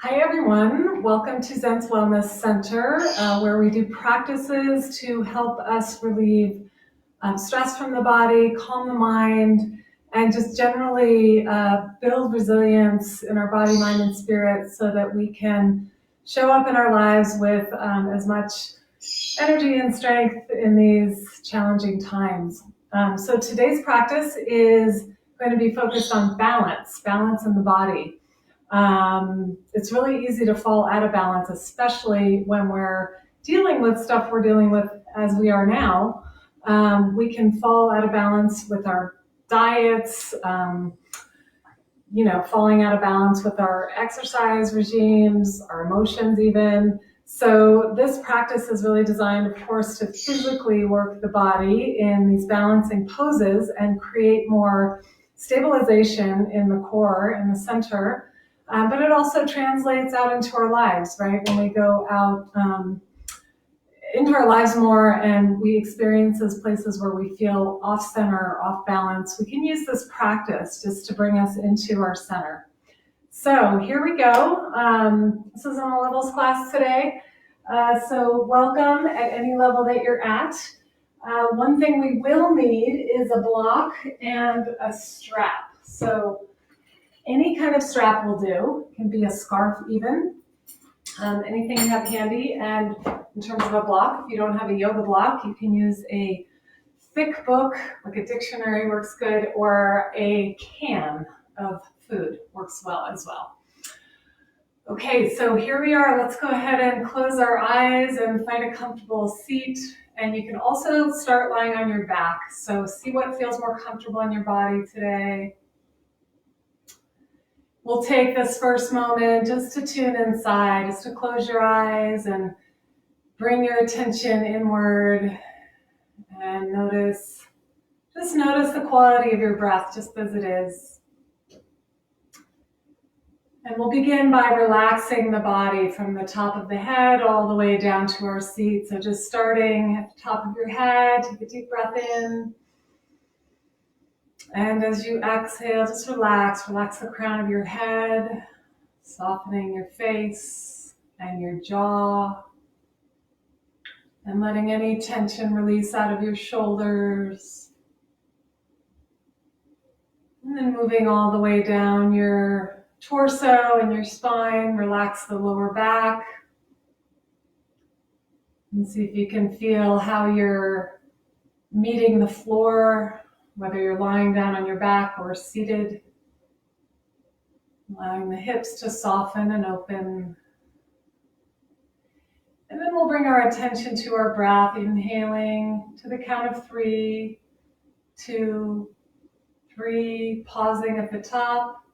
Hi everyone, welcome to ZENTS Wellness Center, where we do practices to help us relieve stress from the body, calm the mind, and just generally build resilience in our body, mind, and spirit so that we can show up in our lives with as much energy and strength in these challenging times. So today's practice is going to be focused on balance in the body. It's really easy to fall out of balance, especially when we're dealing with stuff we're dealing with as we are now. We can fall out of balance with our diets, falling out of balance with our exercise regimes, our emotions even. So this practice is really designed, of course, to physically work the body in these balancing poses and create more stabilization in the core, in the center. But it also translates out into our lives, right? When we go out into our lives more and we experience those places where we feel off center, off balance, we can use this practice just to bring us into our center. So here we go. This is an all-levels class today. So welcome at any level that you're at. One thing we will need is a block and a strap. So any kind of strap will do. It can be a scarf even. Anything you have handy. And in terms of a block, if you don't have a yoga block, you can use a thick book, like a dictionary works good, or a can of food works well as well. Okay, so here we are. Let's go ahead and close our eyes and find a comfortable seat. And you can also start lying on your back. So see what feels more comfortable in your body today. We'll take this first moment just to tune inside, just to close your eyes and bring your attention inward and notice the quality of your breath just as it is. And we'll begin by relaxing the body from the top of the head all the way down to our seat. So just starting at the top of your head, take a deep breath in. And as you exhale, just relax the crown of your head, softening your face and your jaw, and letting any tension release out of your shoulders. And then moving all the way down your torso and your spine, relax the lower back. And see if you can feel how you're meeting the floor, whether you're lying down on your back or seated. Allowing the hips to soften and open. And then we'll bring our attention to our breath, inhaling to the count of 3, 2, 3, pausing at the top.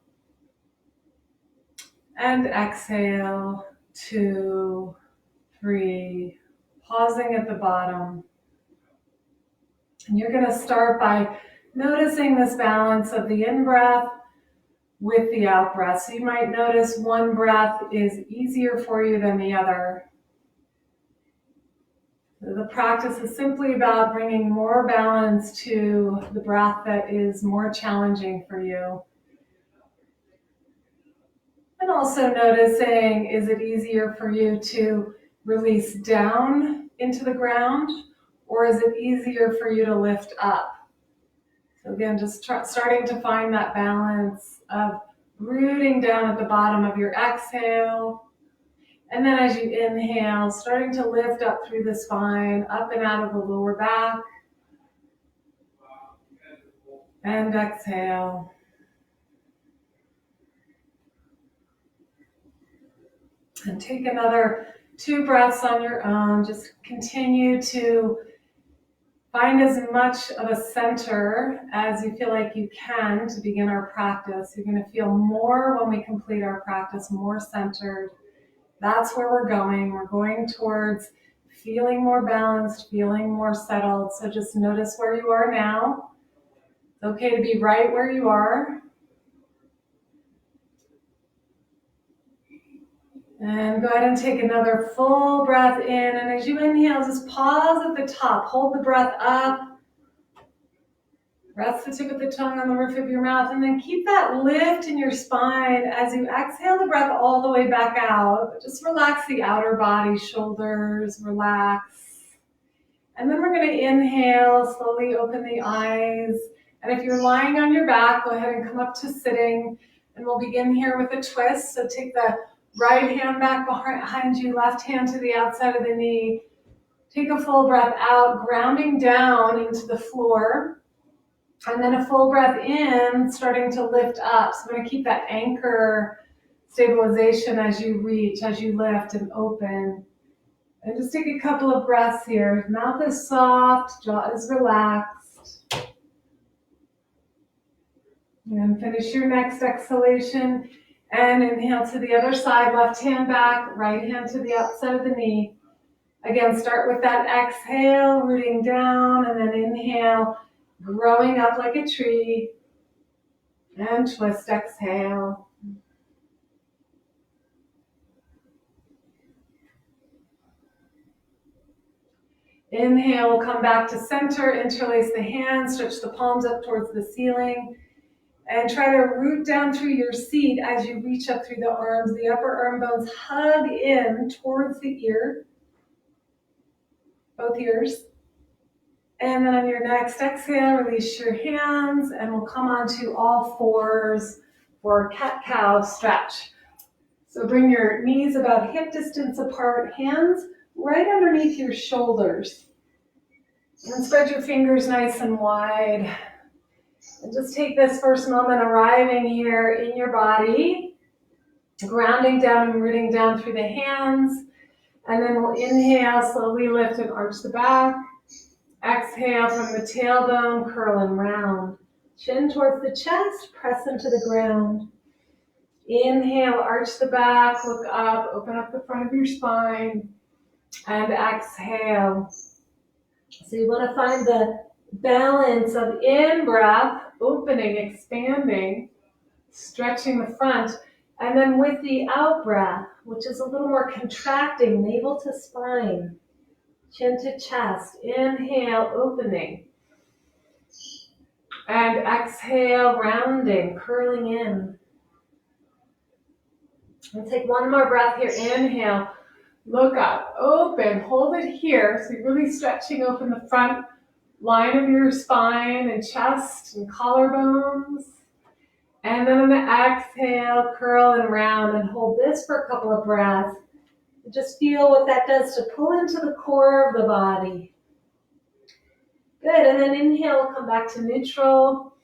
And exhale, 2, 3, pausing at the bottom. And you're going to start by noticing this balance of the in-breath with the out-breath. So you might notice one breath is easier for you than the other. The practice is simply about bringing more balance to the breath that is more challenging for you. And also noticing, is it easier for you to release down into the ground, or is it easier for you to lift up? So again, just starting to find that balance of rooting down at the bottom of your exhale. And then as you inhale, starting to lift up through the spine, up and out of the lower back. And exhale. And take another 2 breaths on your own. Just continue to find as much of a center as you feel like you can to begin our practice. You're going to feel more when we complete our practice, more centered. That's where we're going. We're going towards feeling more balanced, feeling more settled. So just notice where you are now. It's okay to be right where you are. And go ahead and take another full breath in. And as you inhale, just pause at the top. Hold the breath up. Rest the tip of the tongue on the roof of your mouth, and then keep that lift in your spine as you exhale the breath all the way back out. But just relax the outer body, shoulders, relax. And then we're going to inhale, slowly open the eyes. And if you're lying on your back, go ahead and come up to sitting. And we'll begin here with a twist. So take the right hand back behind you, left hand to the outside of the knee. Take a full breath out, grounding down into the floor. And then a full breath in, starting to lift up. So I'm going to keep that anchor stabilization as you reach, as you lift and open. And just take a couple of breaths here. Mouth is soft, jaw is relaxed. And finish your next exhalation. And inhale to the other side, left hand back, right hand to the outside of the knee. Again, start with that exhale, rooting down, and then inhale, growing up like a tree. And twist, exhale. Inhale, come back to center, interlace the hands, stretch the palms up towards the ceiling, and try to root down through your seat as you reach up through the arms. The upper arm bones hug in towards the ear, both ears. And then on your next exhale, release your hands, and we'll come onto all fours for cat-cow stretch. So bring your knees about hip distance apart, hands right underneath your shoulders. And spread your fingers nice and wide. And just take this first moment arriving here in your body, grounding down and rooting down through the hands. And then we'll inhale, slowly lift and arch the back. Exhale from the tailbone, curl and round. Chin towards the chest, press into the ground. Inhale, arch the back, look up, open up the front of your spine. And exhale. So you want to find the balance of in-breath, opening, expanding, stretching the front, and then with the out-breath, which is a little more contracting, navel to spine, chin to chest. Inhale, opening. And exhale, rounding, curling in. And take one more breath here. Inhale, look up, open, hold it here. So you're really stretching open the front line of your spine and chest and collarbones. And then on the exhale, curl and round and hold this for a couple of breaths. Just feel what that does to pull into the core of the body. Good, and then inhale, we'll come back to neutral.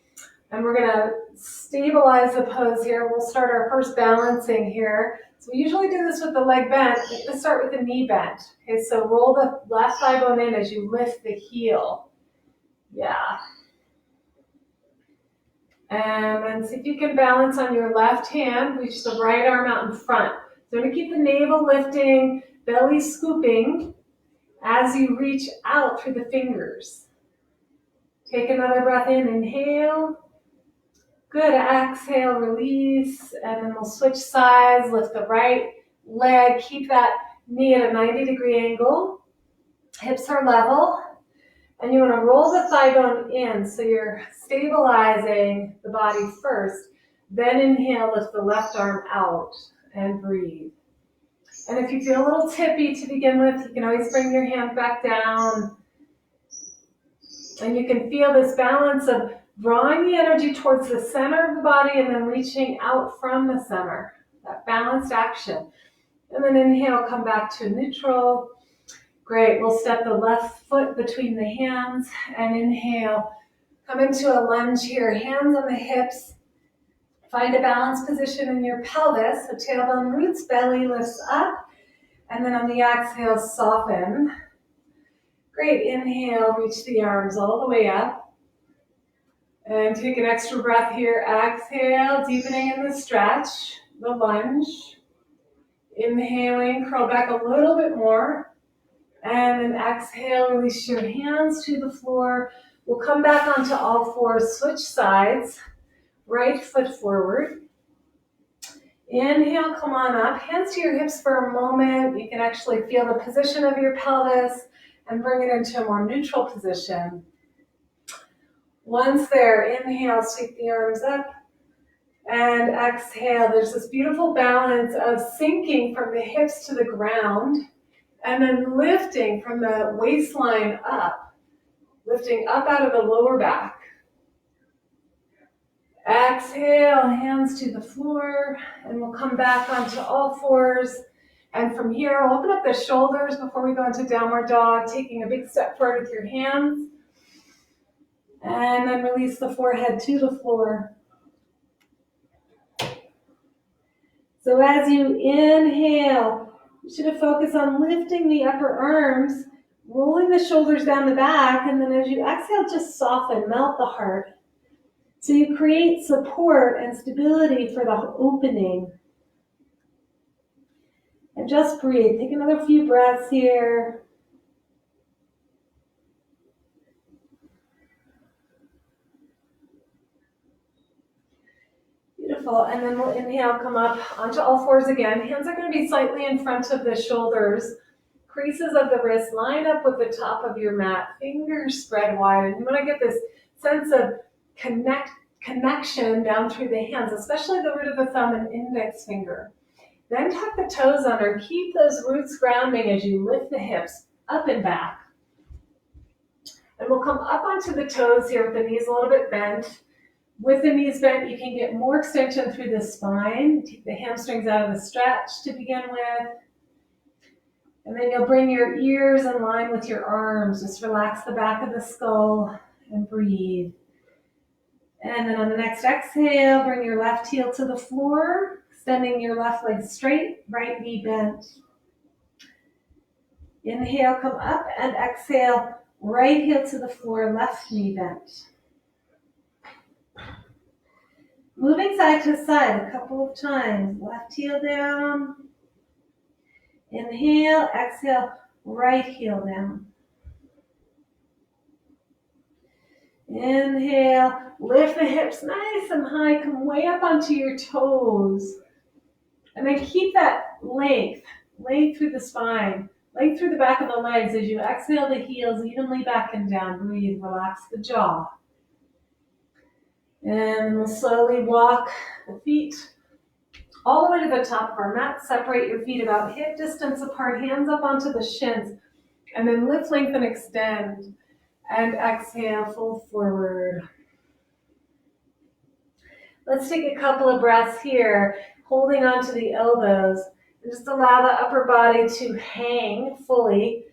And we're gonna stabilize the pose here. We'll start our first balancing here. So we usually do this with the leg bent. We're gonna start with the knee bent. Okay, so roll the left thigh bone in as you lift the heel. Yeah. And then see if you can balance on your left hand. Reach the right arm out in front. So we're gonna keep the navel lifting, belly scooping as you reach out through the fingers. Take another breath in, inhale. Good, exhale, release, and then we'll switch sides, lift the right leg, keep that knee at a 90-degree angle. Hips are level, and you want to roll the thigh bone in, so you're stabilizing the body first. Then inhale, lift the left arm out, and breathe. And if you feel a little tippy to begin with, you can always bring your hand back down. And you can feel this balance of drawing the energy towards the center of the body and then reaching out from the center. That balanced action. And then inhale, come back to neutral. Great, we'll step the left foot between the hands and inhale. Come into a lunge here, hands on the hips. Find a balanced position in your pelvis, so tailbone roots, belly lifts up. And then on the exhale, soften. Great, inhale, reach the arms all the way up. And take an extra breath here. Exhale, deepening in the stretch, the lunge. Inhaling, curl back a little bit more. And then exhale, release your hands to the floor. We'll come back onto all fours, switch sides. Right foot forward. Inhale, come on up. Hands to your hips for a moment. You can actually feel the position of your pelvis and bring it into a more neutral position. Once there, inhale, sweep the arms up. And exhale, there's this beautiful balance of sinking from the hips to the ground and then lifting from the waistline up, lifting up out of the lower back. Exhale, hands to the floor, and we'll come back onto all fours. And from here, we'll open up the shoulders before we go into downward dog, taking a big step forward with your hands. And then release the forehead to the floor. So as you inhale, you should focus on lifting the upper arms, rolling the shoulders down the back, and then as you exhale, just soften, melt the heart. So you create support and stability for the opening. And just breathe. Take another few breaths here. Beautiful. And then we'll inhale, come up onto all fours again. Hands are going to be slightly in front of the shoulders. Creases of the wrist line up with the top of your mat. Fingers spread wide. And you want to get this sense of connection down through the hands, especially the root of the thumb and index finger. Then tuck the toes under. Keep those roots grounding as you lift the hips up and back. And we'll come up onto the toes here with the knees a little bit bent. With the knees bent, you can get more extension through the spine. Take the hamstrings out of the stretch to begin with. And then you'll bring your ears in line with your arms. Just relax the back of the skull and breathe. And then on the next exhale, bring your left heel to the floor, extending your left leg straight, right knee bent. Inhale, come up, and exhale, right heel to the floor, left knee bent. Moving side to side a couple of times. Left heel down. Inhale, exhale, right heel down. Inhale, lift the hips nice and high, come way up onto your toes. And then keep that length through the spine, length through the back of the legs as you exhale the heels evenly back and down. Breathe, relax the jaw. And we'll slowly walk the feet all the way to the top of our mat. Separate your feet about hip distance apart, hands up onto the shins. And then lift, lengthen, extend. And exhale, fold forward. Let's take a couple of breaths here, holding onto the elbows. And just allow the upper body to hang fully,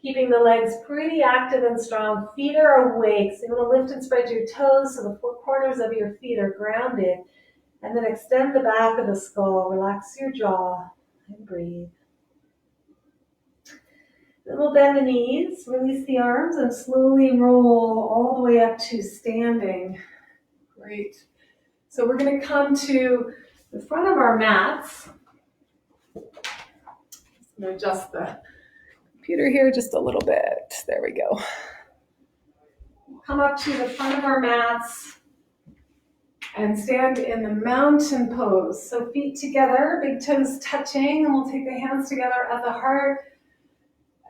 keeping the legs pretty active and strong. Feet are awake, so you want to lift and spread your toes so the four corners of your feet are grounded. And then extend the back of the skull, relax your jaw, and breathe. Then we'll bend the knees, release the arms, and slowly roll all the way up to standing. Great. So we're going to come to the front of our mats. Just going to adjust the computer here just a little bit. There we go. Come up to the front of our mats and stand in the mountain pose. So feet together, big toes touching, and we'll take the hands together at the heart.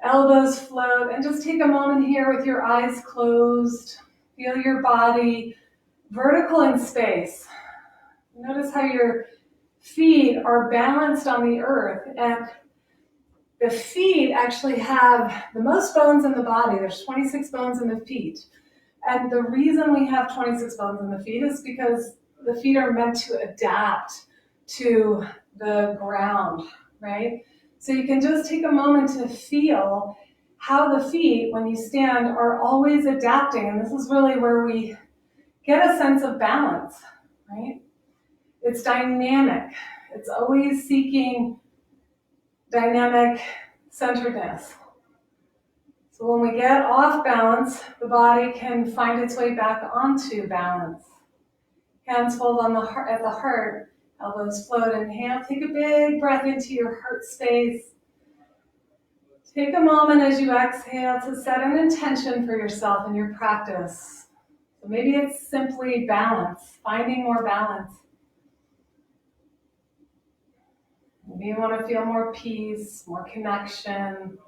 Elbows float, and just take a moment here with your eyes closed. Feel your body vertical in space. Notice how your feet are balanced on the earth, and the feet actually have the most bones in the body. There's 26 bones in the feet. And the reason we have 26 bones in the feet is because the feet are meant to adapt to the ground, right? So you can just take a moment to feel how the feet, when you stand, are always adapting. And this is really where we get a sense of balance, right? It's dynamic. It's always seeking dynamic centeredness. So when we get off balance, the body can find its way back onto balance. Hands fold on at the heart. Elbows float, inhale, take a big breath into your heart space. Take a moment as you exhale to set an intention for yourself in your practice. So maybe it's simply balance, finding more balance. Maybe you want to feel more peace, more connection.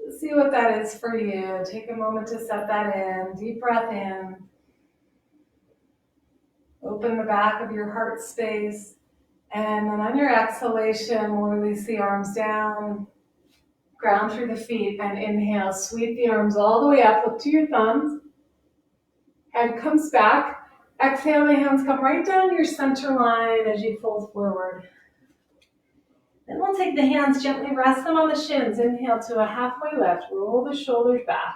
Just see what that is for you. Take a moment to set that in. Deep breath in. Open the back of your heart space. And then on your exhalation, we'll release the arms down, ground through the feet, and inhale. Sweep the arms all the way up. Look to your thumbs. Head comes back. Exhale, the hands come right down your center line as you fold forward. Then we'll take the hands, gently rest them on the shins. Inhale to a halfway lift. Roll the shoulders back.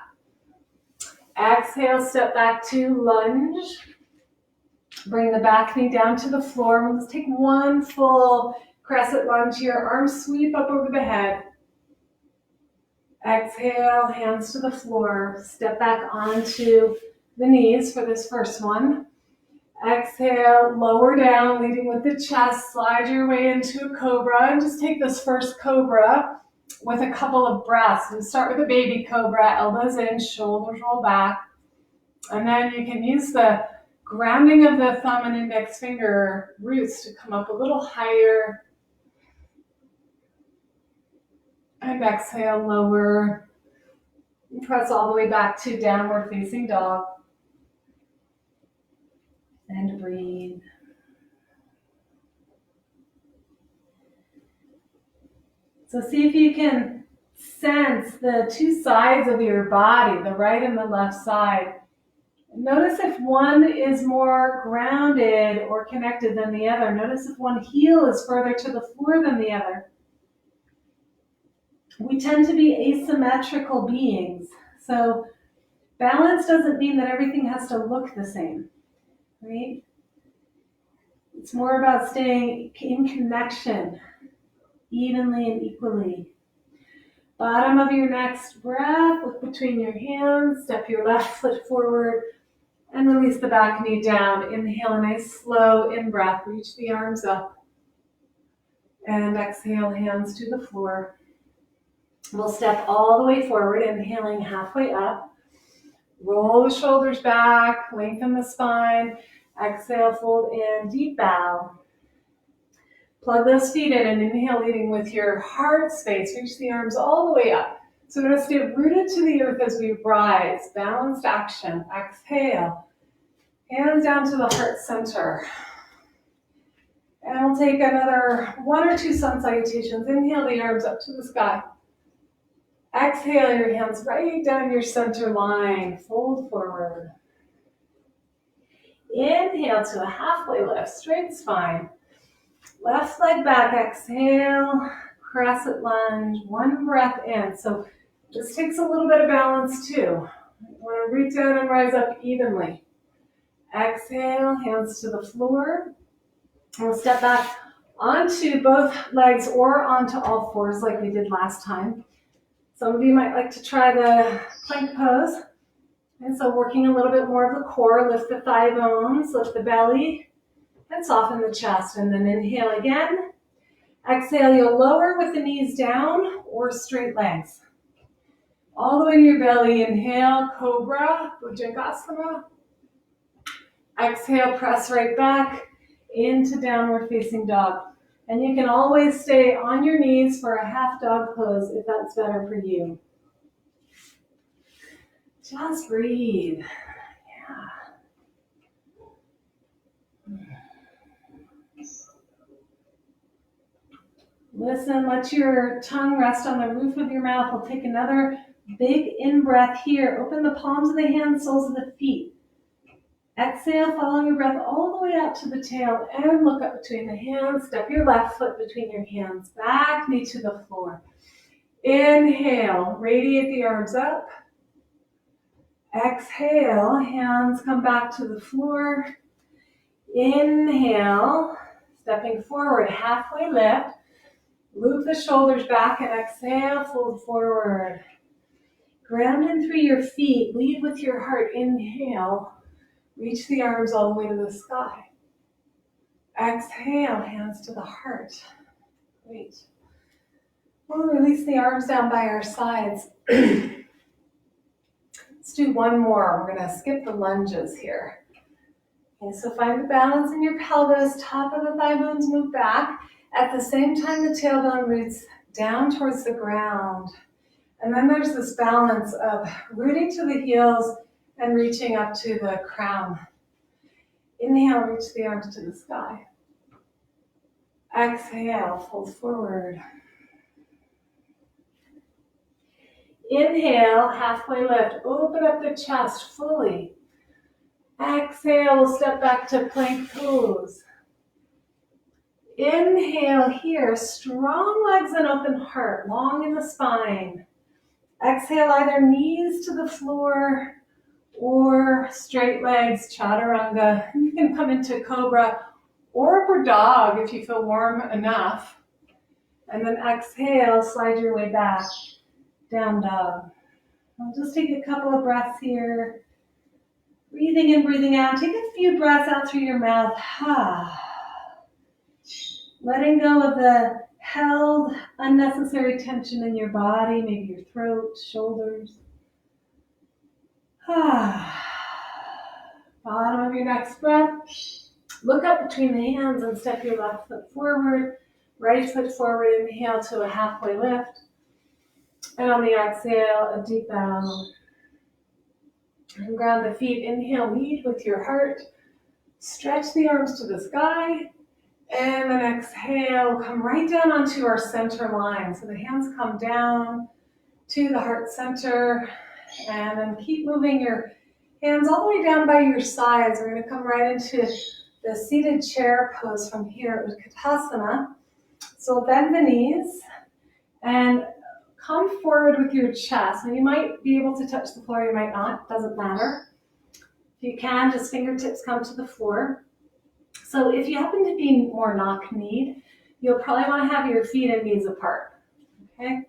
Exhale, step back to lunge. Bring the back knee down to the floor. Let's take one full crescent lunge here. Arms sweep up over the head. Exhale, hands to the floor. Step back onto the knees for this first one. Exhale, lower down, leading with the chest. Slide your way into a cobra. And just take this first cobra with a couple of breaths. And start with a baby cobra. Elbows in, shoulders roll back. And then you can use the grounding of the thumb and index finger roots to come up a little higher. And exhale, lower. And press all the way back to downward facing dog. And breathe. So see if you can sense the two sides of your body, the right and the left side. Notice if one is more grounded or connected than the other. Notice if one heel is further to the floor than the other. We tend to be asymmetrical beings. So balance doesn't mean that everything has to look the same, right? It's more about staying in connection, evenly and equally. Bottom of your next breath, look between your hands, step your left foot forward, and release the back knee down. Inhale a nice slow in-breath. Reach the arms up. And exhale, hands to the floor. We'll step all the way forward, inhaling halfway up. Roll the shoulders back, lengthen the spine. Exhale, fold in, deep bow. Plug those feet in and inhale, leading with your heart space. Reach the arms all the way up. So we're going to stay rooted to the earth as we rise. Balanced action. Exhale. Hands down to the heart center. And we'll take another 1 or 2 sun salutations. Inhale the arms up to the sky. Exhale your hands right down your center line. Fold forward. Inhale to a halfway lift. Straight spine. Left leg back. Exhale. Crescent lunge. One breath in. So this takes a little bit of balance too. You want to reach out and rise up evenly. Exhale, hands to the floor. And we'll step back onto both legs or onto all fours like we did last time. Some of you might like to try the plank pose. And so working a little bit more of the core, lift the thigh bones, lift the belly, and soften the chest. And then inhale again. Exhale, you'll lower with the knees down or straight legs. All the way to your belly. Inhale, Cobra, Bhujangasana. Exhale, press right back into downward facing dog. And you can always stay on your knees for a half dog pose if that's better for you. Just breathe. Yeah. Listen, let your tongue rest on the roof of your mouth. We'll take another big in-breath here. Open the palms of the hands, soles of the feet. Exhale, follow your breath all the way out to the tail and look up between the hands. Step your left foot between your hands. Back knee to the floor. Inhale, radiate the arms up. Exhale, hands come back to the floor. Inhale, stepping forward, halfway lift. Loop the shoulders back and exhale, fold forward. Ground in through your feet, lead with your heart. Inhale, reach the arms all the way to the sky. Exhale, hands to the heart. Great. We'll release the arms down by our sides. Let's do one more. We're going to skip the lunges here. Okay, so find the balance in your pelvis. Top of the thigh bones move back. At the same time, the tailbone roots down towards the ground. And then there's this balance of rooting to the heels and reaching up to the crown. Inhale, reach the arms to the sky. Exhale, fold forward. Inhale, halfway lift. Open up the chest fully. Exhale, we'll step back to plank pose. Inhale here, strong legs and open heart, long in the spine. Exhale, either knees to the floor or straight legs, chaturanga. You can come into cobra or upward dog if you feel warm enough. And then exhale, slide your way back, down dog. I'll just take a couple of breaths here. Breathing in, breathing out. Take a few breaths out through your mouth. Letting go of the held, unnecessary tension in your body, maybe your throat, shoulders. Bottom of your next breath. Look up between the hands and step your left foot forward. Right foot forward, inhale to a halfway lift. And on the exhale, a deep bow. And ground the feet. Inhale, lead with your heart. Stretch the arms to the sky. And then exhale, come right down onto our center line. So the hands come down to the heart center. And then keep moving your hands all the way down by your sides. We're going to come right into the seated chair pose from here at Utkatasana. So we'll bend the knees and come forward with your chest. Now you might be able to touch the floor, you might not, doesn't matter. If you can, just fingertips come to the floor. So if you happen to be more knock-kneed, you'll probably want to have your feet and knees apart. Okay?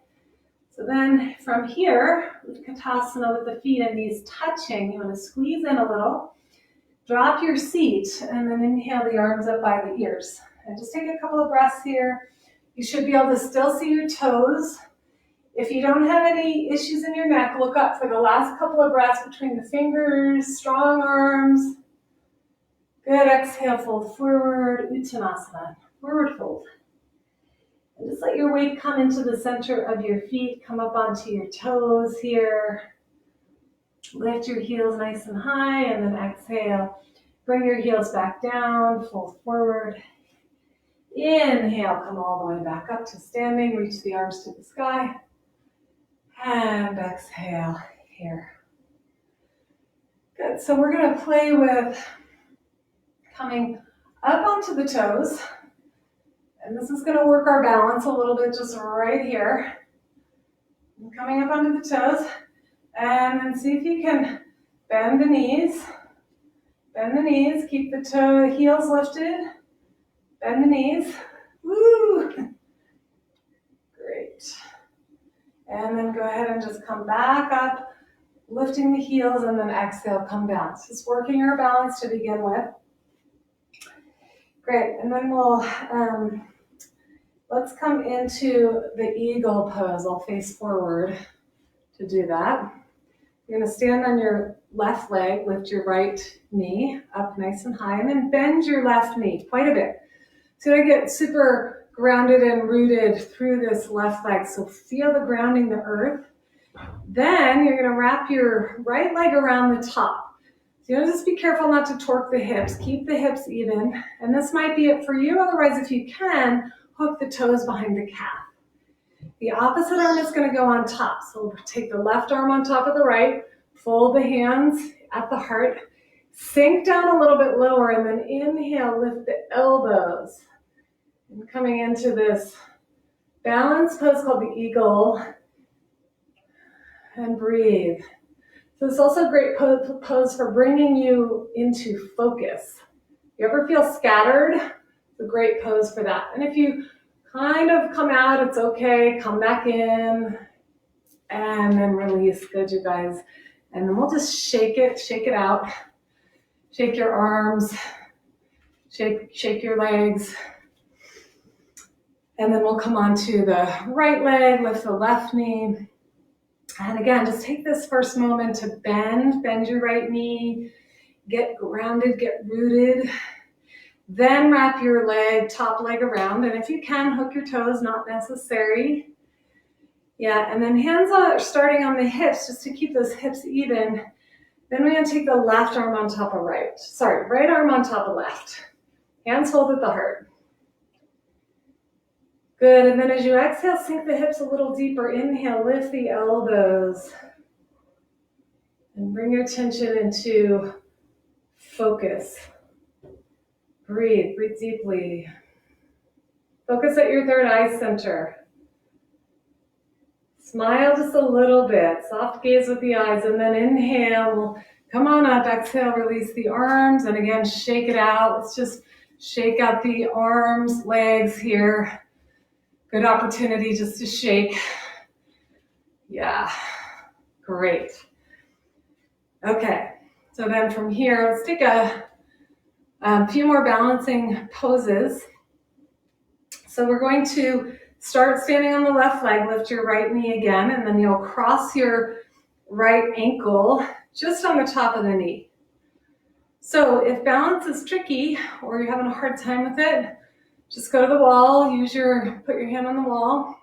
So then from here, Utkatasana with the feet and knees touching, you want to squeeze in a little, drop your seat, and then inhale the arms up by the ears. And just take a couple of breaths here. You should be able to still see your toes. If you don't have any issues in your neck, look up for the last couple of breaths between the fingers, strong arms. Good, exhale, fold forward, Uttanasana, forward fold. And just let your weight come into the center of your feet, come up onto your toes here. Lift your heels nice and high, and then exhale. Bring your heels back down, fold forward. Inhale, come all the way back up to standing, reach the arms to the sky. And exhale here. Good, so we're going to play with coming up onto the toes. And this is going to work our balance a little bit just right here. And coming up onto the toes. And then see if you can bend the knees. Bend the knees, keep the heels lifted. Bend the knees. Woo! Great. And then go ahead and just come back up, lifting the heels, and then exhale, come down. So just working our balance to begin with. Great, and then we'll, let's come into the eagle pose. I'll face forward to do that. You're gonna stand on your left leg, lift your right knee up nice and high, and then bend your left knee quite a bit. So I get super grounded and rooted through this left leg. So feel the grounding the earth. Then you're gonna wrap your right leg around the top. So you want to just be careful not to torque the hips. Keep the hips even. And this might be it for you. Otherwise, if you can, hook the toes behind the calf. The opposite arm is gonna go on top. So we'll take the left arm on top of the right, fold the hands at the heart, sink down a little bit lower, and then inhale, lift the elbows. And coming into this balance pose called the eagle, and breathe. So it's also a great pose for bringing you into focus. If you ever feel scattered, it's a great pose for that. And if you kind of come out, it's okay, come back in, and then release. Good, you guys. And then we'll just shake it out. Shake your arms, shake your legs. And then we'll come onto the right leg, lift the left knee. And again, just take this first moment to bend your right knee, get grounded, get rooted. Then wrap your top leg around. And if you can, hook your toes, not necessary. Yeah, and then hands are starting on the hips, just to keep those hips even. Then we're going to take the left arm on top of right. Sorry, right arm on top of left. Hands hold at the heart. Good, and then as you exhale, sink the hips a little deeper. Inhale, lift the elbows. And bring your attention into focus. Breathe deeply. Focus at your third eye center. Smile just a little bit. Soft gaze with the eyes, and then inhale. Come on up, exhale, release the arms, and again, shake it out. Let's just shake out the arms, legs here. Good opportunity just to shake. Yeah, great. Okay, so then from here, let's take a few more balancing poses. So we're going to start standing on the left leg, lift your right knee again, and then you'll cross your right ankle just on the top of the knee. So if balance is tricky or you're having a hard time with it, just go to the wall, put your hand on the wall.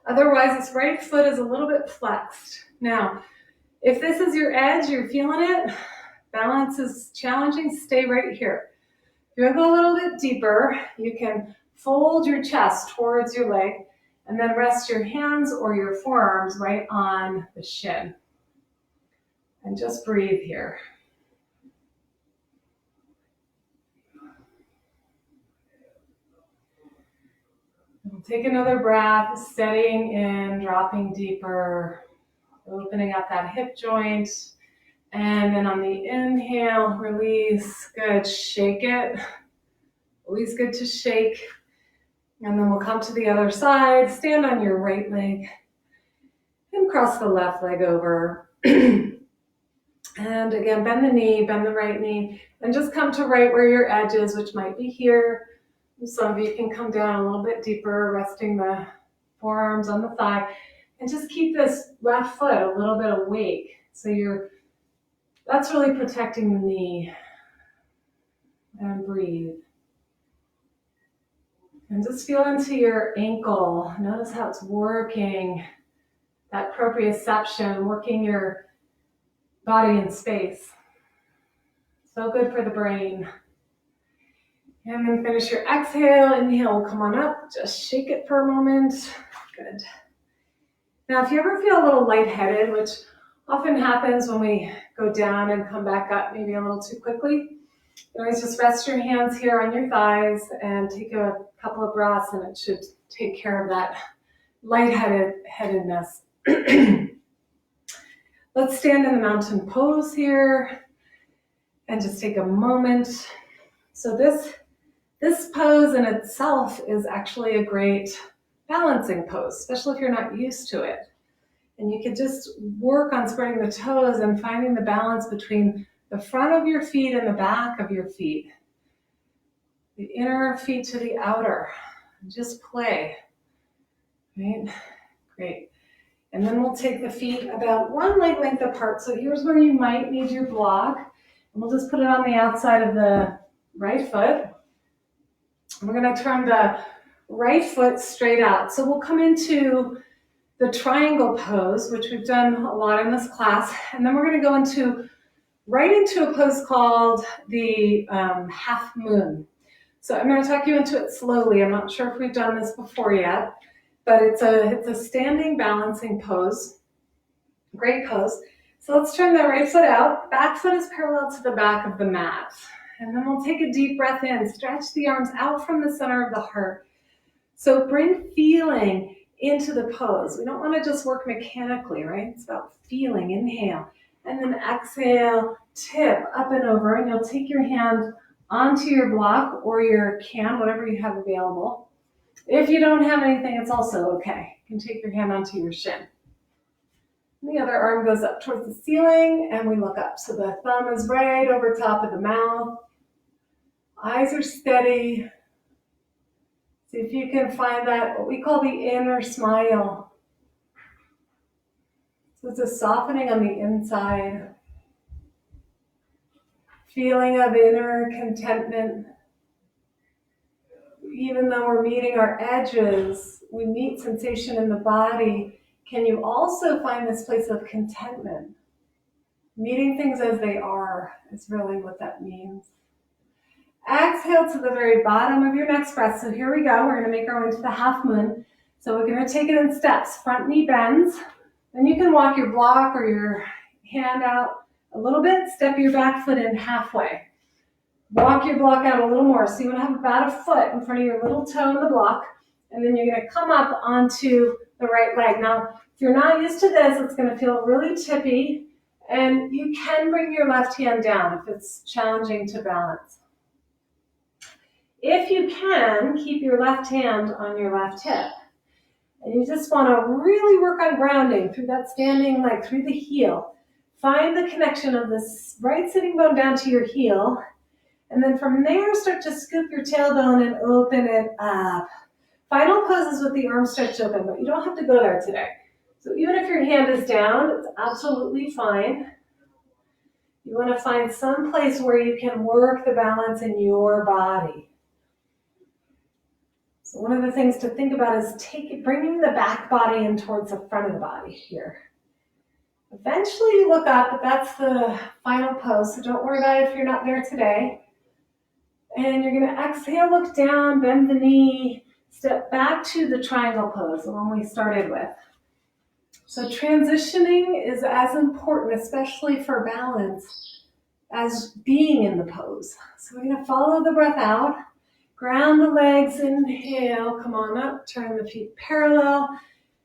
Otherwise, this right foot is a little bit flexed. Now, if this is your edge, you're feeling it, balance is challenging, stay right here. If you want to go a little bit deeper, you can fold your chest towards your leg and then rest your hands or your forearms right on the shin. And just breathe here. Take another breath, steadying in, dropping deeper, opening up that hip joint. And then on the inhale, release. Good, shake it. Always good to shake. And then we'll come to the other side, stand on your right leg, and cross the left leg over. And again, bend the knee, bend the right knee, and just come to right where your edge is, which might be here. Some of you can come down a little bit deeper, resting the forearms on the thigh, and just keep this left foot a little bit awake. So that's really protecting the knee. And breathe. And just feel into your ankle. Notice how it's working, that proprioception, working your body in space. So good for the brain. And then finish your exhale. Inhale, come on up. Just shake it for a moment. Good. Now, if you ever feel a little lightheaded, which often happens when we go down and come back up maybe a little too quickly, you always just rest your hands here on your thighs and take a couple of breaths, and it should take care of that lightheadedness. Let's stand in the mountain pose here and just take a moment. So this pose in itself is actually a great balancing pose, especially if you're not used to it. And you could just work on spreading the toes and finding the balance between the front of your feet and the back of your feet. The inner feet to the outer. Just play. Right? Great. And then we'll take the feet about one leg length apart. So here's where you might need your block. And we'll just put it on the outside of the right foot. We're going to turn the right foot straight out. So we'll come into the triangle pose, which we've done a lot in this class. And then we're going to go right into a pose called the half moon. So I'm going to talk you into it slowly. I'm not sure if we've done this before yet, but it's a standing balancing pose. Great pose. So let's turn the right foot out. Back foot is parallel to the back of the mat. And then we'll take a deep breath in. Stretch the arms out from the center of the heart. So bring feeling into the pose. We don't want to just work mechanically, right? It's about feeling. Inhale. And then exhale, tip up and over. And you'll take your hand onto your block or your can, whatever you have available. If you don't have anything, it's also okay. You can take your hand onto your shin. And the other arm goes up towards the ceiling, and we look up. So the thumb is right over top of the mouth. Eyes are steady. See if you can find that, what we call the inner smile. So it's a softening on the inside. Feeling of inner contentment. Even though we're meeting our edges, we meet sensation in the body. Can you also find this place of contentment? Meeting things as they are is really what that means. Exhale to the very bottom of your next breath. So here we go. We're going to make our way to the half moon. So we're going to take it in steps. Front knee bends. Then you can walk your block or your hand out a little bit. Step your back foot in halfway. Walk your block out a little more. So you want to have about a foot in front of your little toe in the block. And then you're going to come up onto the right leg. Now, if you're not used to this, it's going to feel really tippy. And you can bring your left hand down if it's challenging to balance. If you can, keep your left hand on your left hip. And you just want to really work on grounding through that standing leg, through the heel. Find the connection of this right sitting bone down to your heel. And then from there, start to scoop your tailbone and open it up. Final pose is with the arms stretched open, but you don't have to go there today. So even if your hand is down, it's absolutely fine. You want to find some place where you can work the balance in your body. So one of the things to think about is bringing the back body in towards the front of the body here. Eventually you look up, but that's the final pose, so don't worry about it if you're not there today. And you're going to exhale, look down, bend the knee, step back to the triangle pose, the one we started with. So transitioning is as important, especially for balance, as being in the pose. So we're going to follow the breath out, ground the legs, inhale, come on up, turn the feet parallel,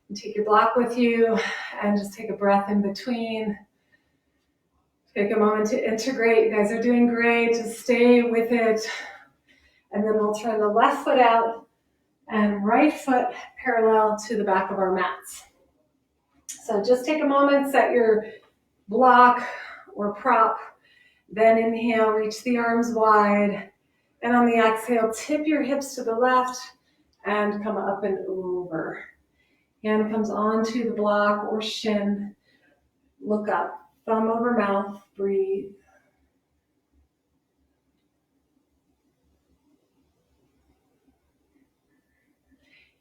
and take your block with you, and just take a breath in between. Take a moment to integrate. You guys are doing great. Just stay with it. And then we'll turn the left foot out and right foot parallel to the back of our mats. So just take a moment, set your block or prop, then inhale, reach the arms wide. And on the exhale, tip your hips to the left and come up and over. Hand comes onto the block or shin. Look up. Thumb over mouth, breathe.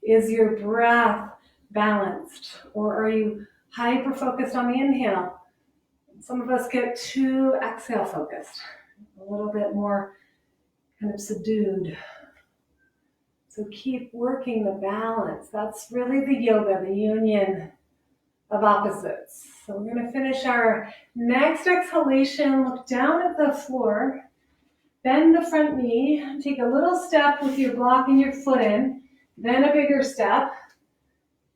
Is your breath balanced, or are you hyper-focused on the inhale? Some of us get too exhale focused, a little bit more kind of subdued. So keep working the balance. That's really the yoga, the union of opposites. So we're going to finish our next exhalation. Look down at the floor. Bend the front knee. Take a little step with your block and your foot in. Then a bigger step.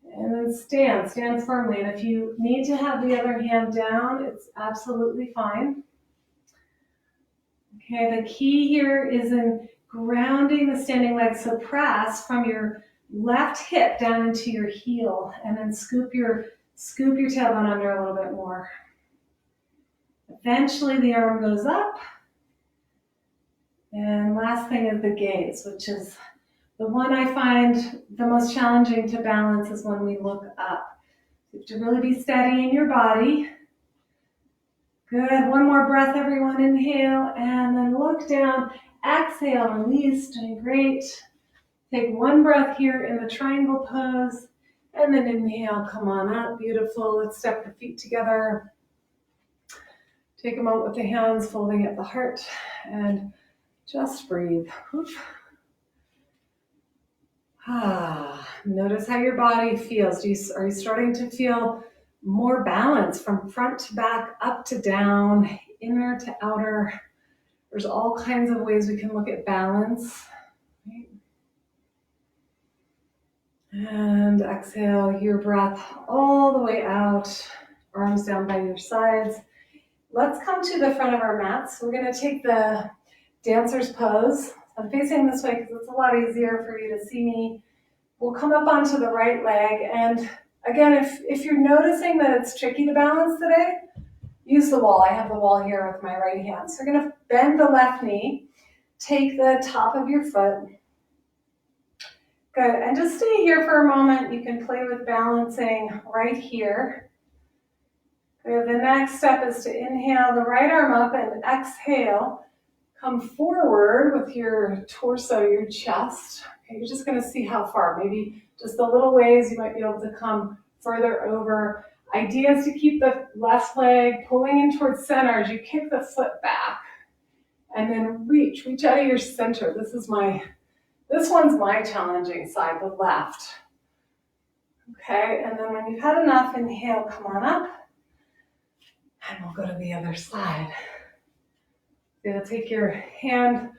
And then stand firmly. And if you need to have the other hand down, it's absolutely fine. Okay, the key here is in grounding the standing leg. So press from your left hip down into your heel. And then scoop your tailbone under a little bit more. Eventually the arm goes up. And last thing is the gaze, which is the one I find the most challenging to balance is when we look up. You have to really be steady in your body. Good, one more breath everyone, inhale and then look down. Exhale, release, doing great. Take one breath here in the triangle pose. And then inhale, come on up, beautiful. Let's step the feet together. Take a moment with the hands folding at the heart and just breathe. Notice how your body feels. Are you starting to feel more balance from front to back, up to down, inner to outer? There's all kinds of ways we can look at balance. Right? And exhale your breath all the way out, arms down by your sides. Let's come to the front of our mats. We're going to take the dancer's pose. I'm facing this way because it's a lot easier for you to see me. We'll come up onto the right leg. And again, if you're noticing that it's tricky to balance today, use the wall. I have the wall here with my right hand. So you're going to bend the left knee, take the top of your foot. Good, and just stay here for a moment. You can play with balancing right here. Good, the next step is to inhale the right arm up and exhale. Come forward with your torso, your chest. Okay, you're just gonna see how far. Maybe just a little ways, you might be able to come further over. Idea is to keep the left leg pulling in towards center as you kick the foot back. And then reach out of your center. This one's my challenging side, the left. Okay, and then when you've had enough, inhale, come on up. And we'll go to the other side. You'll take your hand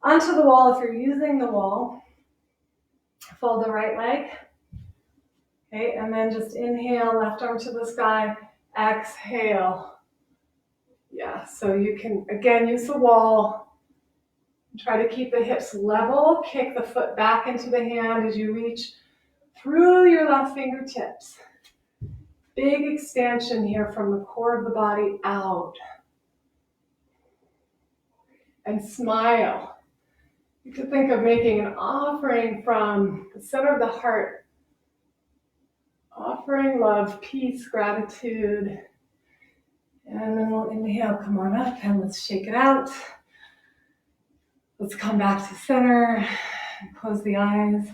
onto the wall if you're using the wall. Fold the right leg. Okay, and then just inhale, left arm to the sky. Exhale. Yeah, so you can, again, use the wall. Try to keep the hips level. Kick the foot back into the hand as you reach through your left fingertips. Big expansion here from the core of the body out. And smile. You could think of making an offering from the center of the heart. Offering love, peace, gratitude. And then we'll inhale, come on up, and let's shake it out. Let's come back to center. Close the eyes.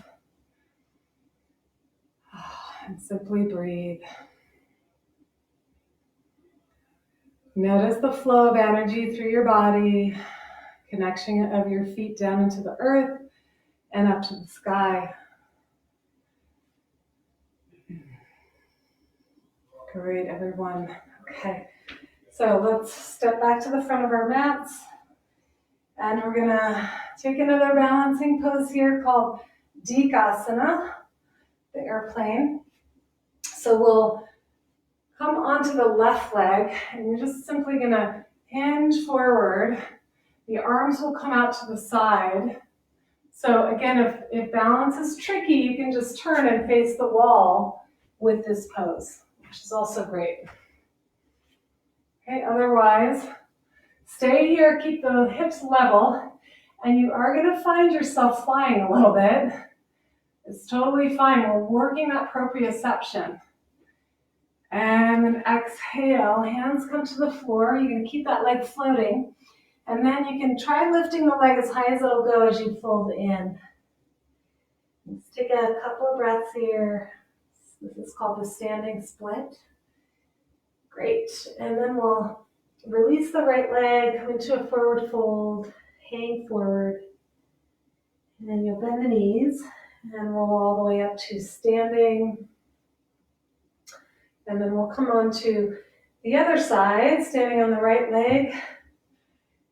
And simply breathe. Notice the flow of energy through your body, connection of your feet down into the earth and up to the sky. Great, everyone. Okay, so let's step back to the front of our mats. And we're gonna take another balancing pose here called Dikasana, the airplane. So we'll come onto the left leg, and you're just simply gonna hinge forward. The arms will come out to the side. So again, if balance is tricky, you can just turn and face the wall with this pose, which is also great. Okay, otherwise, stay here, keep the hips level, and you are gonna find yourself flying a little bit. It's totally fine. We're working that proprioception. And then exhale, hands come to the floor. You're gonna keep that leg floating. And then you can try lifting the leg as high as it'll go as you fold in. Let's take a couple of breaths here. This is called the standing split. Great. And then we'll release the right leg, come into a forward fold, hang forward. And then you'll bend the knees and roll all the way up to standing. And then we'll come on to the other side, standing on the right leg.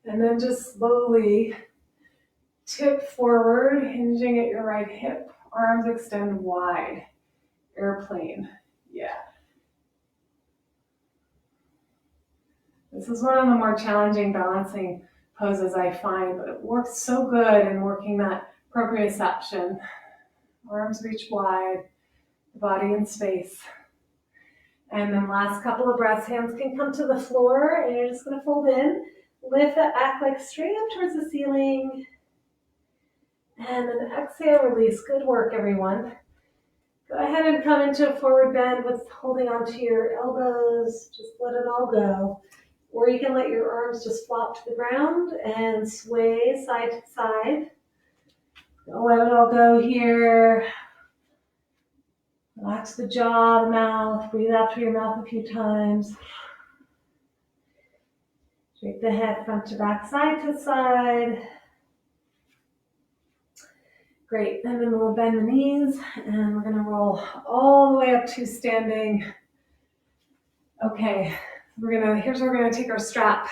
And then just slowly tip forward, hinging at your right hip. Arms extend wide. Airplane. Yeah. This is one of the more challenging balancing poses I find, but it works so good in working that proprioception. Arms reach wide, the body in space. And then last couple of breaths, hands can come to the floor, and you're just going to fold in. Lift that back leg straight up towards the ceiling. And then exhale, release. Good work, everyone. Go ahead and come into a forward bend with holding onto your elbows. Just let it all go. Or you can let your arms just flop to the ground and sway side to side. Let it all go here. Relax the jaw, the mouth. Breathe out through your mouth a few times. Shake the head front to back, side to side. Great, and then we'll bend the knees, and we're gonna roll all the way up to standing. Okay, here's where we're gonna take our strap.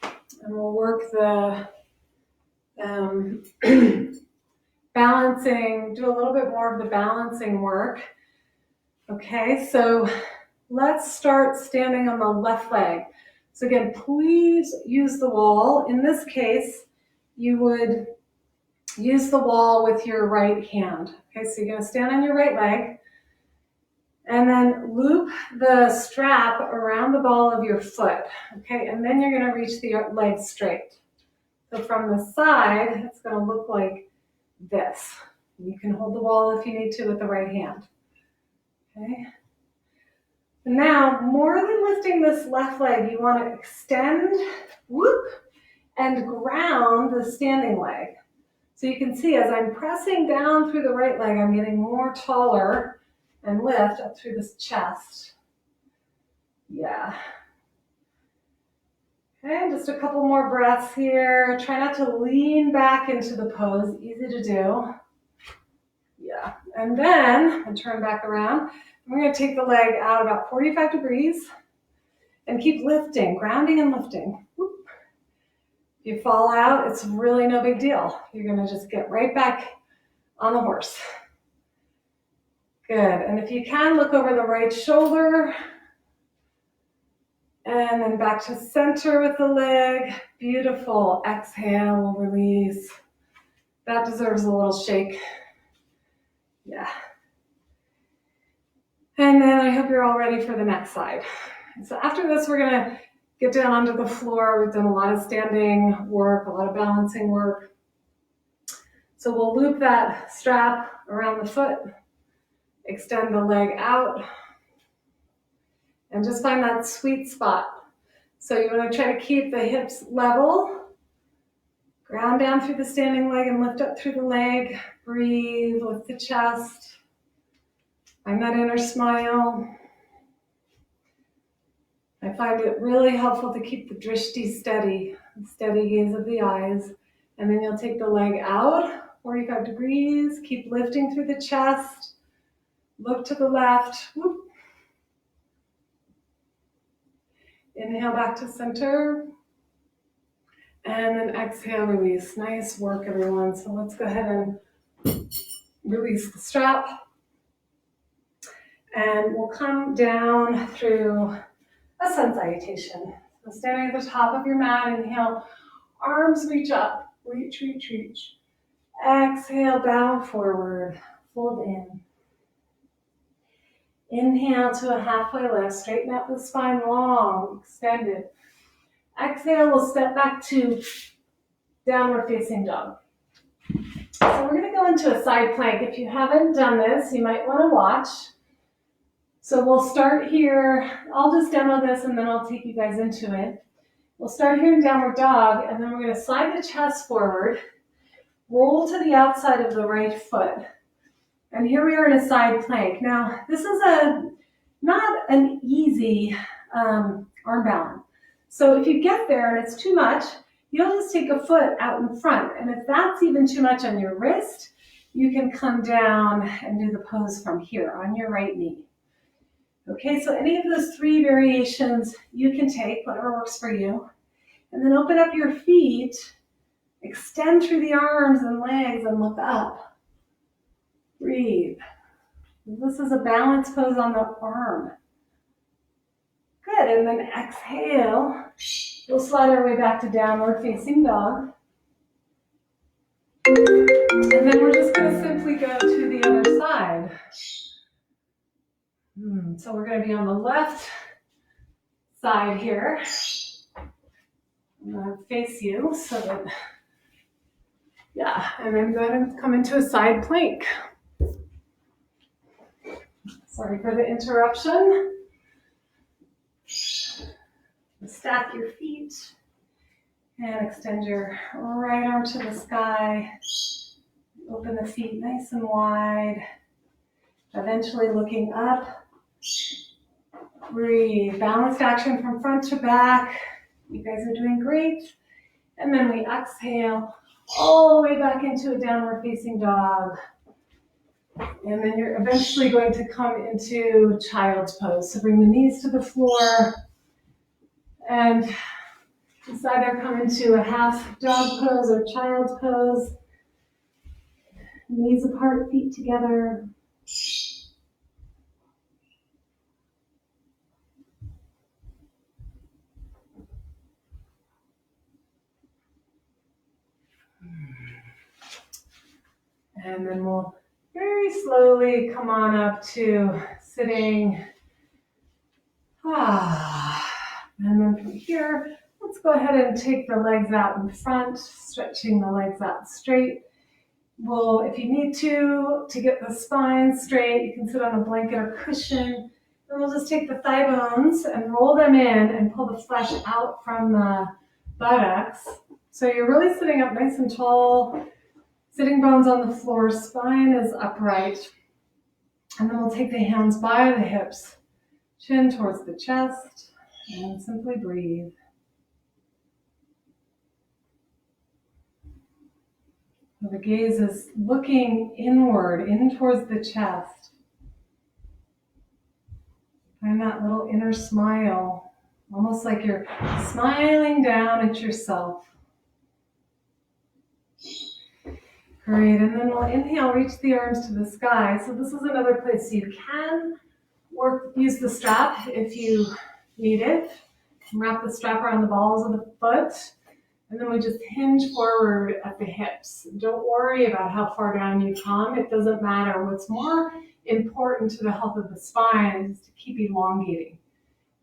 And we'll work the balancing, do a little bit more of the balancing work. Okay, so let's start standing on the left leg. So again, please use the wall. In this case, you would use the wall with your right hand. Okay, so you're going to stand on your right leg and then loop the strap around the ball of your foot. Okay, and then you're going to reach the leg straight. So from the side, it's going to look like this. You can hold the wall if you need to with the right hand. Okay. Now, more than lifting this left leg, you want to extend, whoop, and ground the standing leg. So you can see as I'm pressing down through the right leg, I'm getting more taller and lift up through this chest. Yeah. Okay, just a couple more breaths here. Try not to lean back into the pose, easy to do. Yeah, and then, and turn back around. We're gonna take the leg out about 45 degrees and keep lifting, grounding and lifting. Whoop. If you fall out, it's really no big deal. You're gonna just get right back on the horse. Good, and if you can, look over the right shoulder, and then back to center with the leg. Beautiful, exhale, we'll release. That deserves a little shake. Yeah. And then I hope you're all ready for the next side. So after this, we're gonna get down onto the floor. We've done a lot of standing work, a lot of balancing work. So we'll loop that strap around the foot, extend the leg out, and just find that sweet spot. So you want to try to keep the hips level, ground down through the standing leg and lift up through the leg. Breathe, lift the chest. Find that inner smile. I find it really helpful to keep the drishti steady, steady gaze of the eyes. And then you'll take the leg out, 45 degrees, keep lifting through the chest, look to the left, whoop. Inhale back to center, and then exhale, release. Nice work, everyone. So let's go ahead and release the strap. And we'll come down through a sun salutation. So standing at the top of your mat, inhale, arms reach up, reach, reach, reach. Exhale, bow forward, fold in. Inhale to a halfway lift, straighten out the spine long, extended. Exhale, we'll step back to downward facing dog. So we're gonna go into a side plank. If you haven't done this, you might wanna watch. So we'll start here. I'll just demo this and then I'll take you guys into it. We'll start here in downward dog, and then we're gonna slide the chest forward, roll to the outside of the right foot. And here we are in a side plank. Now, this is not an easy arm balance. So if you get there and it's too much, you'll just take a foot out in front. And if that's even too much on your wrist, you can come down and do the pose from here on your right knee. Okay, so any of those three variations you can take, whatever works for you. And then open up your feet, extend through the arms and legs and look up. Breathe. This is a balance pose on the arm. Good, and then exhale. We'll slide our way back to downward facing dog. And then we're just gonna simply go to the other side. So we're gonna be on the left side here. I'm gonna face you so that, yeah, and then go ahead and come into a side plank. Sorry for the interruption. Stack your feet and extend your right arm to the sky. Open the feet nice and wide. Eventually looking up. Breathe. Balanced action from front to back. You guys are doing great. And then we exhale all the way back into a downward facing dog. And then you're eventually going to come into child's pose. So bring the knees to the floor and just either come into a half dog pose or child's pose. Knees apart, feet together. And then we'll very slowly come on up to sitting. And then from here, let's go ahead and take the legs out in front, stretching the legs out straight. Well, if you need to get the spine straight, you can sit on a blanket or cushion. Then we'll just take the thigh bones and roll them in and pull the flesh out from the buttocks. So you're really sitting up nice and tall. Sitting bones on the floor, spine is upright. And then we'll take the hands by the hips, chin towards the chest, and simply breathe. The gaze is looking inward, in towards the chest. Find that little inner smile, almost like you're smiling down at yourself. Great, and then we'll inhale, reach the arms to the sky. So this is another place you can use the strap if you need it. Wrap the strap around the balls of the foot, and then we just hinge forward at the hips. Don't worry about how far down you come. It doesn't matter. What's more important to the health of the spine is to keep elongating.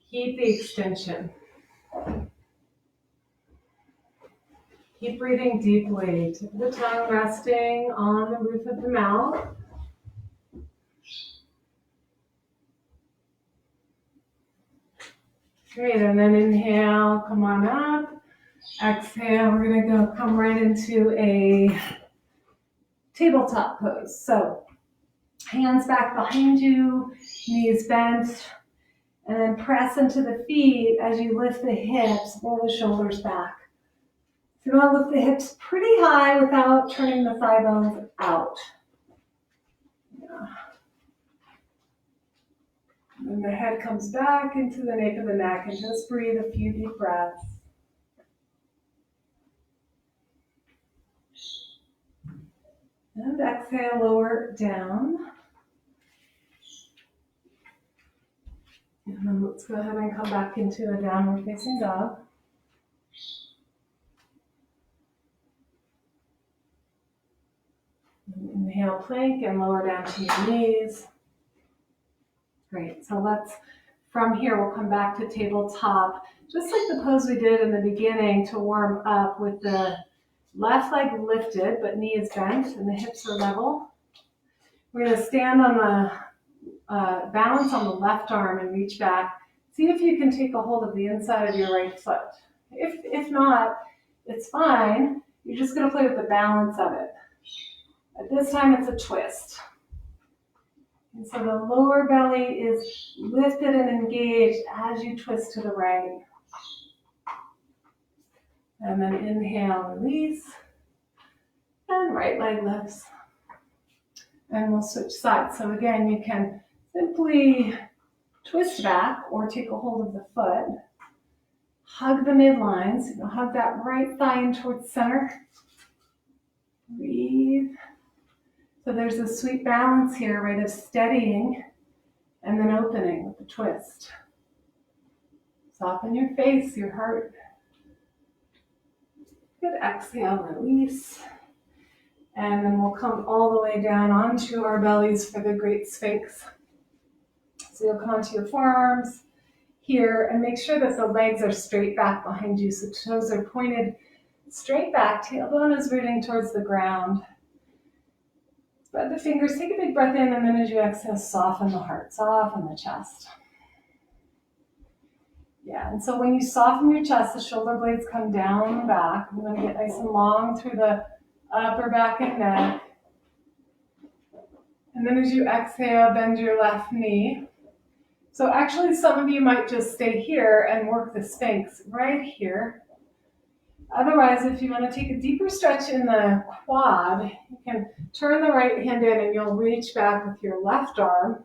Keep the extension. Keep breathing deeply. Tip of the tongue resting on the roof of the mouth. Great, and then inhale, come on up. Exhale, we're gonna come right into a tabletop pose. So, hands back behind you, knees bent, and then press into the feet as you lift the hips, roll the shoulders back. So you want to lift the hips pretty high without turning the thigh bones out. Yeah. And the head comes back into the nape of the neck, and just breathe a few deep breaths. And exhale, lower down. And then let's go ahead and come back into a downward facing dog. Inhale, plank, and lower down to your knees. Great, so from here, we'll come back to tabletop, just like the pose we did in the beginning to warm up with the left leg lifted, but knee is bent and the hips are level. We're gonna stand on the balance on the left arm and reach back. See if you can take a hold of the inside of your right foot. If not, it's fine. You're just gonna play with the balance of it. At this time, it's a twist. And so the lower belly is lifted and engaged as you twist to the right. And then inhale, release. And right leg lifts. And we'll switch sides. So again, you can simply twist back or take a hold of the foot. Hug the midlines. Hug that right thigh in towards center. Breathe. So there's a sweet balance here, right, of steadying and then opening with the twist. Soften your face, your heart. Good, exhale, release. And then we'll come all the way down onto our bellies for the Great Sphinx. So you'll come onto your forearms here and make sure that the legs are straight back behind you. So toes are pointed straight back, tailbone is rooting towards the ground. Spread the fingers, take a big breath in, and then as you exhale, soften the heart, soften the chest. Yeah, and so when you soften your chest, the shoulder blades come down the back. You want to get nice and long through the upper back and neck. And then as you exhale, bend your left knee. So actually, some of you might just stay here and work the Sphinx right here. Otherwise, if you want to take a deeper stretch in the quad, you can turn the right hand in and you'll reach back with your left arm.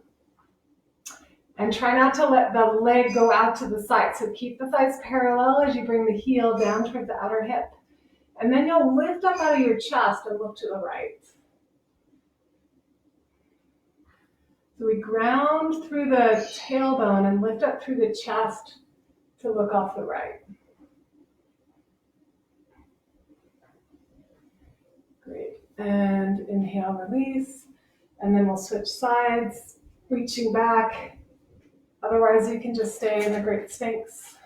And try not to let the leg go out to the side. So keep the thighs parallel as you bring the heel down toward the outer hip. And then you'll lift up out of your chest and look to the right. So we ground through the tailbone and lift up through the chest to look off the right. Great. And inhale, release. And then we'll switch sides, reaching back. Otherwise, you can just stay in the Great Sphinx.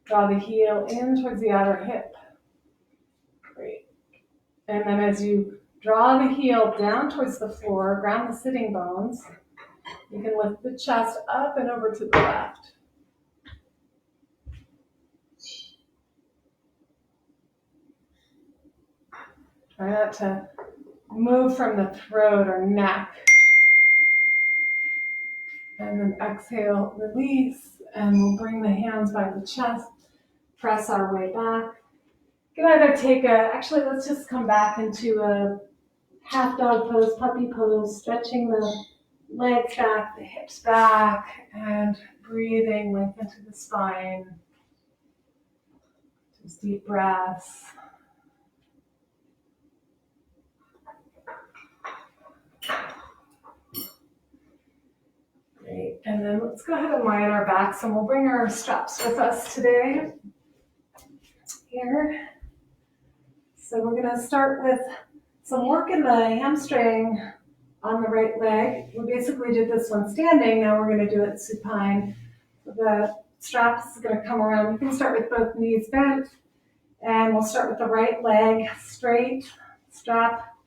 Draw the heel in towards the outer hip. Great. And then as you draw the heel down towards the floor, ground the sitting bones, you can lift the chest up and over to the left. Try not to move from the throat or neck. And then exhale, release, and we'll bring the hands by the chest, press our way back. You can either take actually let's just come back into a half dog pose, puppy pose, stretching the legs back, the hips back, and breathing length into the spine. Just deep breaths. Great, and then let's go ahead and lie on our backs, and we'll bring our straps with us today. Here. So we're going to start with some work in the hamstring on the right leg. We basically did this one standing, now we're going to do it supine. So the straps is going to come around. You can start with both knees bent, and we'll start with the right leg straight,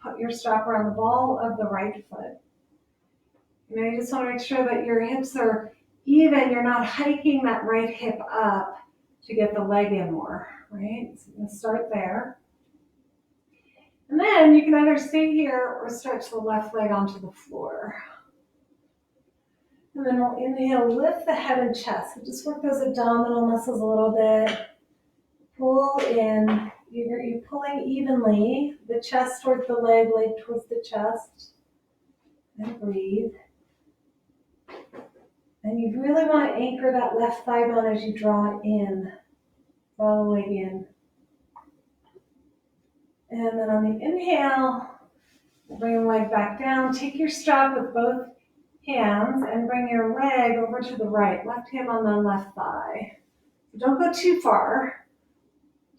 put your strap around the ball of the right foot. You just want to make sure that your hips are even. You're not hiking that right hip up to get the leg in more, right? So you're going to start there. And then you can either stay here or stretch the left leg onto the floor. And then we'll inhale, lift the head and chest. So just work those abdominal muscles a little bit. Pull in. You're pulling evenly, the chest towards the leg towards the chest. And breathe. And you really want to anchor that left thigh bone as you draw in. Draw the leg in. And then on the inhale, bring the leg back down. Take your strap with both hands and bring your leg over to the right. Left hand on the left thigh. Don't go too far.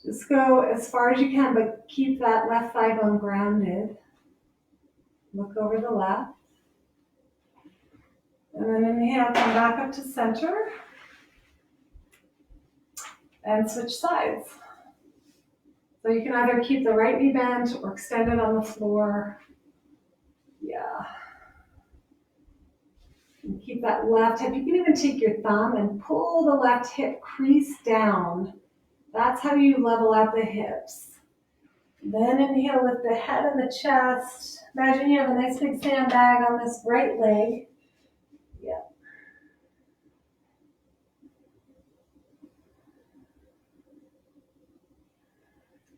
Just go as far as you can, but keep that left thigh bone grounded. Look over the left. And then inhale, come back up to center. And switch sides. So you can either keep the right knee bent or extend it on the floor. Yeah. And keep that left hip. You can even take your thumb and pull the left hip crease down. That's how you level out the hips. Then inhale, lift the head and the chest. Imagine you have a nice big sandbag on this right leg. Yeah.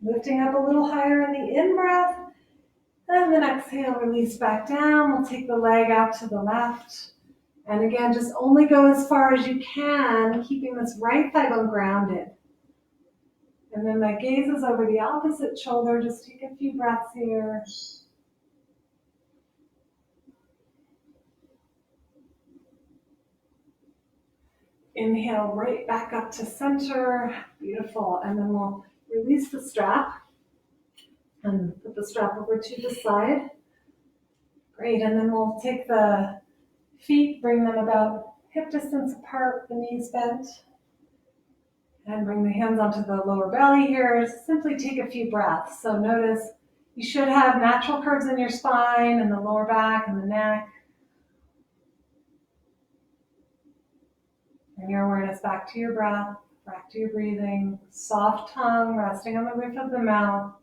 Lifting up a little higher in the in-breath. And then exhale, release back down. We'll take the leg out to the left. And again, just only go as far as you can, keeping this right thigh bone grounded. And then my gaze is over the opposite shoulder. Just take a few breaths here. Inhale, right back up to center. Beautiful. And then we'll release the strap and put the strap over to the side. Great. And then we'll take the feet, bring them about hip distance apart, the knees bent. And bring the hands onto the lower belly here. Simply take a few breaths. So notice you should have natural curves in your spine and the lower back and the neck. Bring your awareness back to your breath, back to your breathing. Soft tongue resting on the roof of the mouth.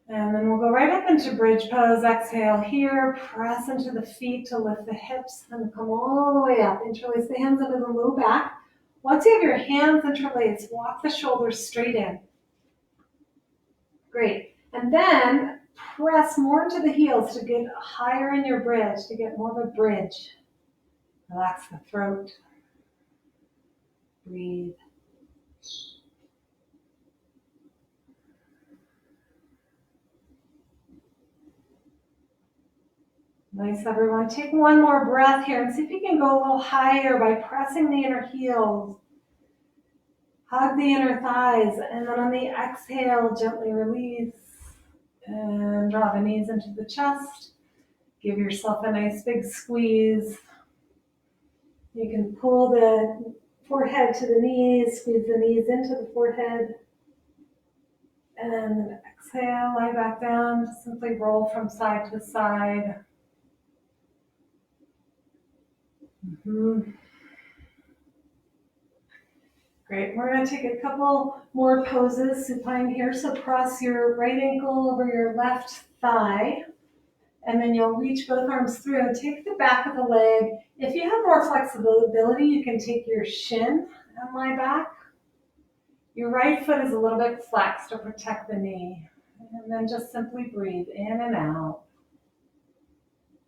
And then we'll go right up into bridge pose. Exhale here. Press into the feet to lift the hips and come all the way up. Interlace the hands under the low back. Once you have your hands interlaced, walk the shoulders straight in. Great. And then press more into the heels to get higher in your bridge, to get more of a bridge. Relax the throat. Breathe. Nice, everyone. Take one more breath here and see if you can go a little higher by pressing the inner heels. Hug the inner thighs, and then on the exhale, gently release and draw the knees into the chest. Give yourself a nice big squeeze. You can pull the forehead to the knees, squeeze the knees into the forehead. And then exhale, lie back down. Simply roll from side to side. Great. We're going to take a couple more poses supine here. So cross your right ankle over your left thigh. And then you'll reach both arms through. Take the back of the leg. If you have more flexibility, you can take your shin and lie back. Your right foot is a little bit flexed to protect the knee. And then just simply breathe in and out.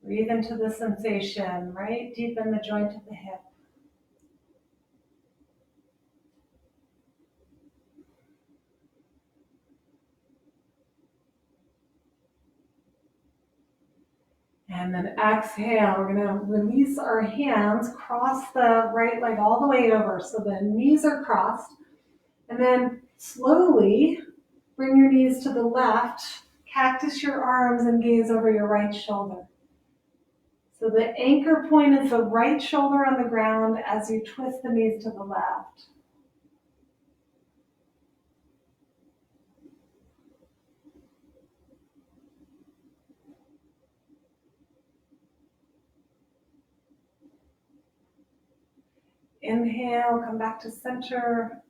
Breathe into the sensation right deep in the joint of the hip. And then exhale, we're going to release our hands, cross the right leg all the way over so the knees are crossed. And then slowly bring your knees to the left, cactus your arms and gaze over your right shoulder. So the anchor point is the right shoulder on the ground as you twist the knees to the left. Inhale, come back to center.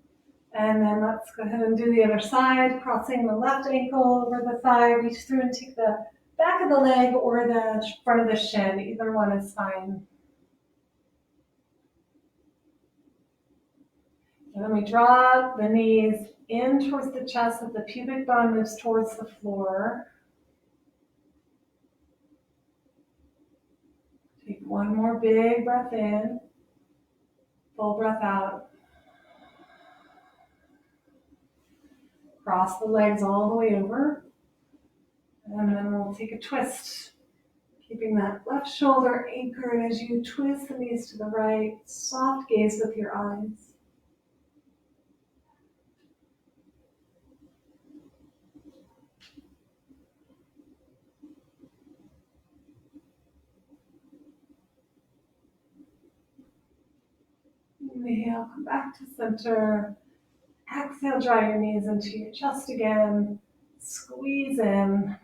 And then let's go ahead and do the other side, crossing the left ankle over the thigh, reach through and take the back of the leg or the front of the shin. Either one is fine. And then we draw the knees in towards the chest so the pubic bone moves towards the floor. Take one more big breath in, full breath out. Cross the legs all the way over. And then we'll take a twist, keeping that left shoulder anchored as you twist the knees to the right. Soft gaze with your eyes. Inhale, come back to center. Exhale, draw your knees into your chest again. Squeeze in.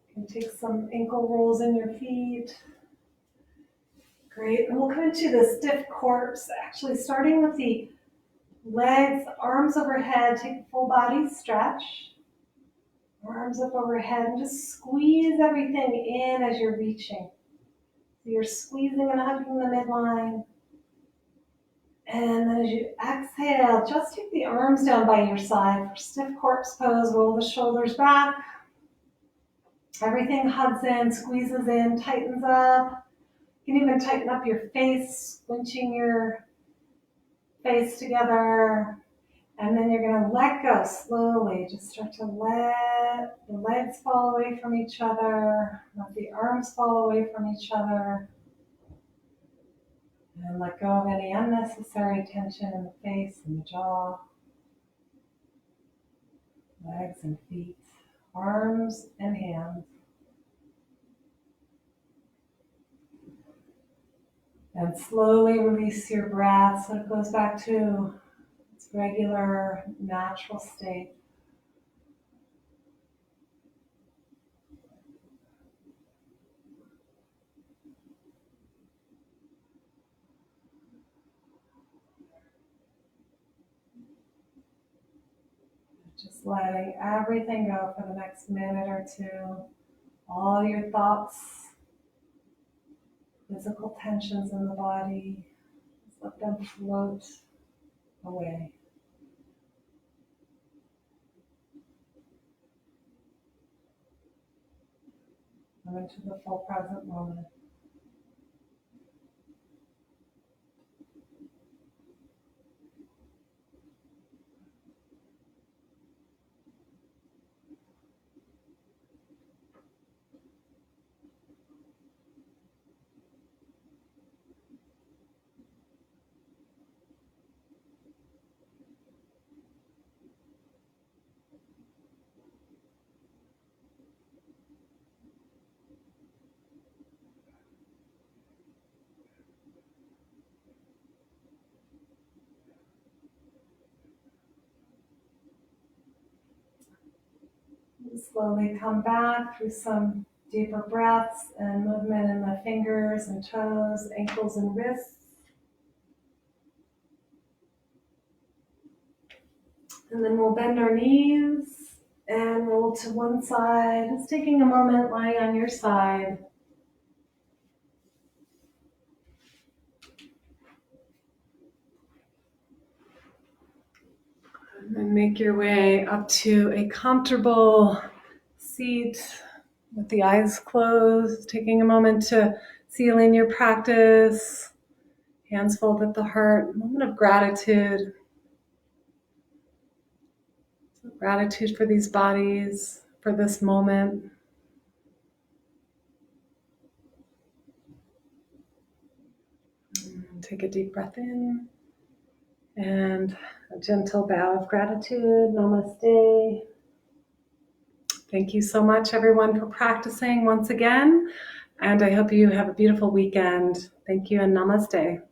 You can take some ankle rolls in your feet. Great. And we'll come into the stiff corpse, actually starting with the legs, arms overhead. Take a full body stretch. Arms up overhead and just squeeze everything in as you're reaching. So you're squeezing and hugging the midline. And then as you exhale, just take the arms down by your side for stiff corpse pose. Roll the shoulders back. Everything hugs in, squeezes in, tightens up. You can even tighten up your face, squinching your face together. And then you're going to let go slowly. Just start to let the legs fall away from each other. Let the arms fall away from each other. And let go of any unnecessary tension in the face and the jaw. Legs and feet. Arms and hands. And slowly release your breath so it goes back to its regular, natural state. Just letting everything go for the next minute or two. All your thoughts, physical tensions in the body, just let them float away. Come into the full present moment. Slowly come back through some deeper breaths and movement in the fingers and toes, ankles and wrists. And then we'll bend our knees and we'll to one side. Just taking a moment lying on your side. And then make your way up to a comfortable seat with the eyes closed, taking a moment to seal in your practice, hands folded at the heart, a moment of gratitude. Gratitude for these bodies, for this moment. And take a deep breath in and a gentle bow of gratitude. Namaste. Thank you so much, everyone, for practicing once again. And I hope you have a beautiful weekend. Thank you and namaste.